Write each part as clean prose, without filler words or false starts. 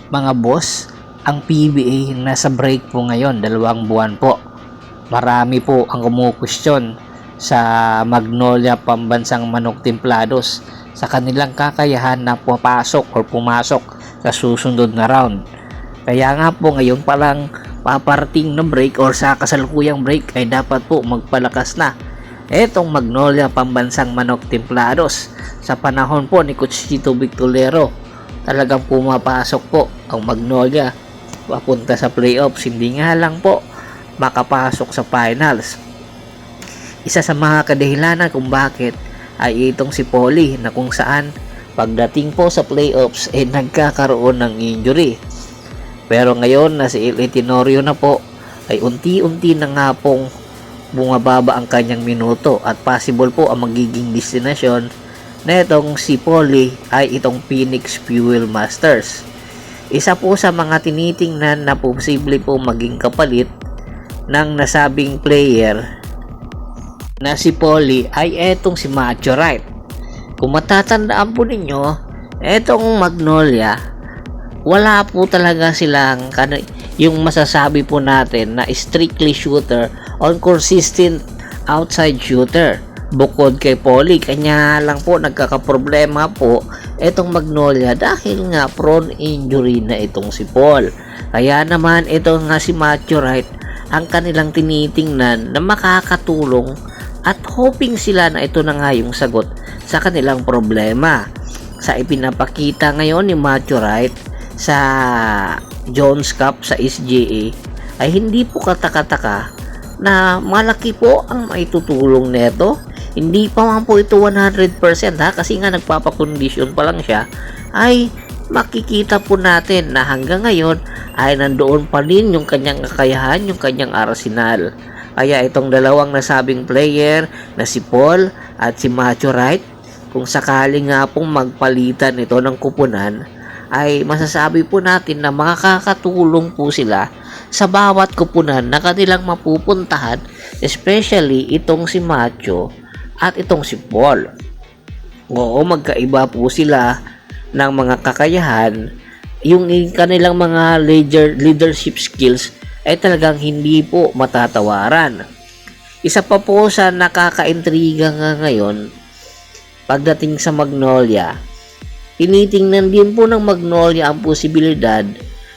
Mga boss, ang PBA nasa break po ngayon, 2 buwan po. Marami po ang kumukwestiyon sa Magnolia Pambansang Manok Templados sa kanilang kakayahan na pumasok sa susunod na round. Kaya nga po ngayon palang paparating na break or sa kasalukuyang break ay dapat po magpalakas na etong Magnolia Pambansang Manok Templados. Sa panahon po ni Coach Chito Victorero, talagang pumapasok po ang Magnolia papunta sa playoffs, hindi nga lang po makapasok sa finals. Isa sa mga kadahilanan kung bakit ay itong si Polly, na kung saan pagdating po sa playoffs ay nagkakaroon ng injury. Pero ngayon na si El Tenorio na po ay unti-unti na nga pong bumababa ang kanyang minuto at possible po ang magiging destinasyon na itong si Polly ay itong Phoenix Fuel Masters. Isa po sa mga tinitingnan na posible po maging kapalit ng nasabing player na si Polly ay etong si Macho Right. Kung matatandaan po ninyo, etong Magnolia, wala po talaga silang yung masasabi po natin na strictly shooter on consistent outside shooter. Bukod kay Polly, kanya lang po nagkakaproblema po etong Magnolia dahil nga prone injury na itong si Paul. Kaya naman ito nga si Macho Right ang kanilang tinitingnan na makakatulong at hoping sila na ito na nga yung sagot sa kanilang problema. Sa ipinapakita ngayon ni Macho Right sa Jones Cup sa SGA ay hindi po katakataka na malaki po ang maitutulong neto. Hindi pa man po ito 100% ha, kasi nga nagpapakondisyon pa lang siya. Ay makikita po natin na hanggang ngayon ay nandoon pa rin yung kanyang kakayahan, yung kanyang arsenal. Kaya itong dalawang nasabing player na si Paul at si Macho Right, kung sakali nga pong magpalitan ito ng kupunan, ay masasabi po natin na makakatulong po sila sa bawat kupunan na kanilang mapupuntahan, especially itong si Macho at itong si Paul. Oo, magkaiba po sila ng mga kakayahan. Yung kanilang mga leadership skills ay talagang hindi po matatawaran. Isa pa po sa nakakaintriga nga ngayon pagdating sa Magnolia, tinitingnan din po ng Magnolia ang posibilidad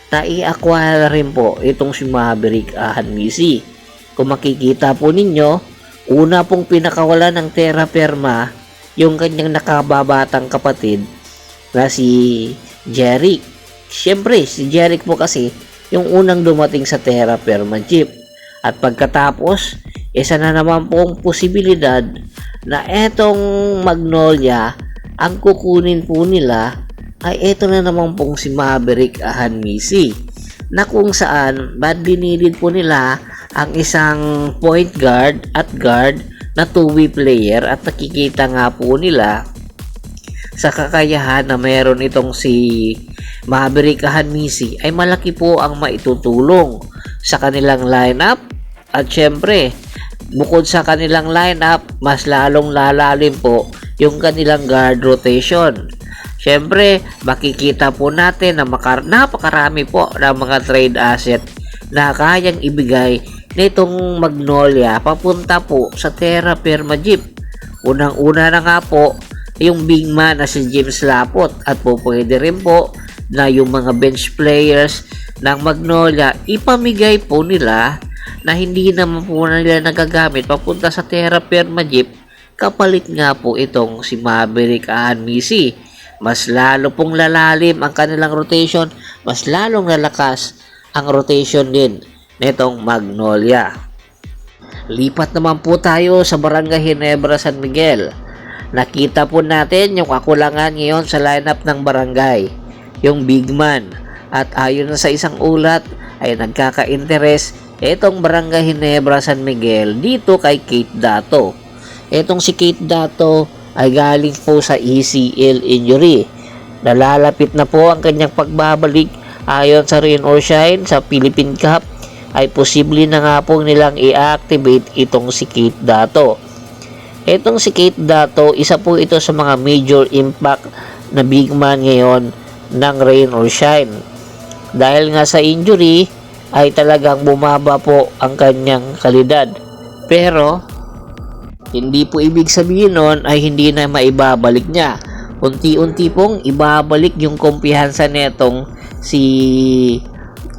na i-acquire rin po itong si Maverick Hanmisi. Kung makikita po ninyo, una pong pinakawalan ng Terra Firma yung kanyang nakababatang kapatid na si Jeric. Siyempre, si Jeric po kasi yung unang dumating sa Terra Firma Jeep. At pagkatapos, isa na naman pong posibilidad na etong Magnolia, ang kukunin po nila ay eto na naman pong si Maverick Hanmisi, na kung saan badly needed po nila ang isang point guard at guard na two-way player, at nakikita nga po nila sa kakayahan na meron itong si Maverick Hanmisi ay malaki po ang maitutulong sa kanilang lineup. At syempre, bukod sa kanilang lineup, mas lalong lalalim po yung kanilang guard rotation. Syempre, makikita po natin na napakarami po ng mga trade asset na kayang ibigay nitong Magnolia papunta po sa Terra Firma Jeep. Unang-una na nga po yung big man na si James Lapot, at po pwede rin po na yung mga bench players ng Magnolia ipamigay po nila na hindi naman po nila nagagamit papunta sa Terra Firma Jeep, kapalit nga po itong si Maverick Hanmisi. Mas lalo pong lalalim ang kanilang rotation, mas lalong lalakas ang rotation din nitong Magnolia. Lipat naman po tayo sa Barangay Ginebra, San Miguel. Nakita po natin yung kakulangan ngayon sa lineup ng barangay, yung big man. At ayon na sa isang ulat ay nagkaka-interes itong Barangay Ginebra, San Miguel dito kay Kate Dato. Itong si Kate Dato ay galing po sa ACL injury. Nalalapit na po ang kanyang pagbabalik. Ayon sa Rain or Shine sa Philippine Cup ay posible na nga po nilang i-activate itong si Kate Dato. Itong si Kate Dato, isa po ito sa mga major impact na big man ngayon ng Rain or Shine. dahil nga sa injury ay talagang bumaba po ang kanyang kalidad. Pero hindi po ibig sabihin nun ay hindi na maibabalik niya. Unti-unti pong ibabalik yung kumpiyansa netong si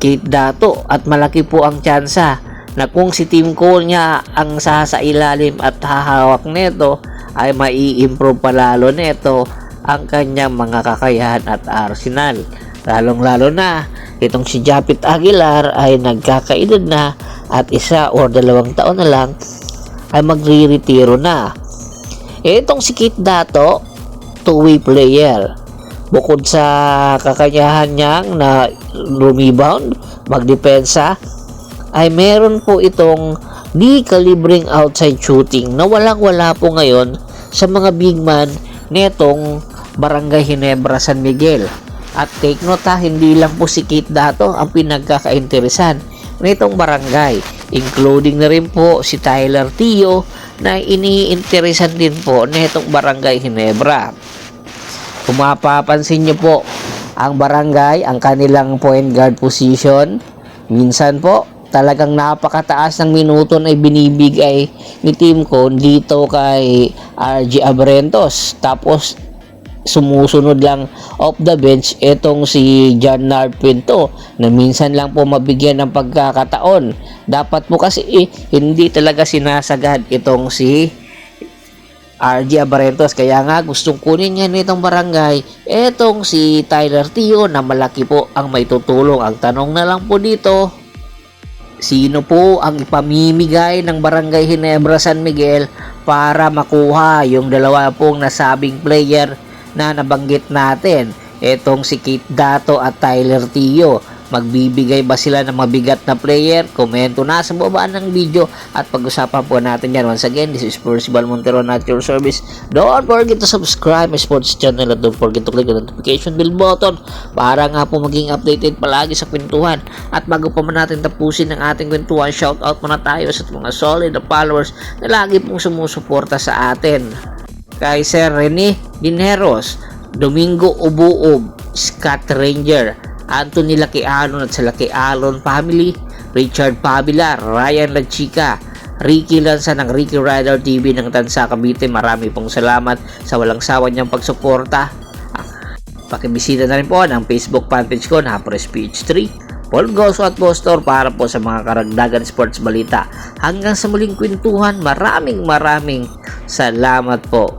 Keith Dato at malaki po ang tsansa na kung si Tim Cole nga ang sasailalim at hahawak neto ay mai-improve palalo neto ang kanyang mga kakayahan at arsenal. Lalong-lalo na itong si Japit Aguilar ay nagkakaedad na at 1 o 2 taon na lang ay magre-retiro na. Itong si Keith Dato, two-way player. Bukod sa kakayahan niyang na rebound, magdepensa, ay meron po itong di kalibreng outside shooting na walang-wala po ngayon sa mga big man netong Barangay Ginebra San Miguel. At take note ha, hindi lang po si Keith Dato ang pinagkakainteresan nitong barangay, including na rin po si Tyler Tio na iniinteresan din po nitong Barangay Ginebra. Kung mapapansin nyo po, ang barangay, ang kanilang point guard position, minsan po talagang napakataas ng minuto na binibigay ni Tim Cone dito kay RG Abrentos. Tapos sumusunod lang off the bench itong si John Nard Pinto na minsan lang po mabigyan ng pagkakataon. Dapat po kasi hindi talaga sinasagad itong si RG Abrentos, kaya nga gustong kunin niya nitong barangay etong si Tyler Tio na malaki po ang may tutulong. Ang tanong na lang po dito, sino po ang ipamimigay ng Barangay Ginebra San Miguel para makuha yung dalawa pong nasabing player na nabanggit natin? Etong si Keith Dato at Tyler Tio. Magbibigay ba sila ng mabigat na player? Komento na sa baba ng video at pag-usapan po natin yan. Once again, this is Percival Montero at your service. Don't forget to subscribe my sports channel at don't forget to click the notification bell button para nga po maging updated palagi sa kwentuhan. At bago pa man natin tapusin ang ating kwentuhan, shoutout muna tayo sa mga solid na followers na lagi pong sumusuporta sa atin. Kay Sir Rene Dineros, Domingo Ubuob, Scott Ranger, Anthony Laquialon at sa Laquialon family, Richard Pabilar, Ryan Lachica, Ricky Lanza ng Ricky Rider TV ng Tansa Cavite. Marami pong salamat sa walang sawa niyang pagsuporta. Pakibisita na rin po ng Facebook fanpage ko na Press PH3, Paul Goso at Postor para po sa mga karagdagan sports balita. Hanggang sa muling kwentuhan, maraming salamat po.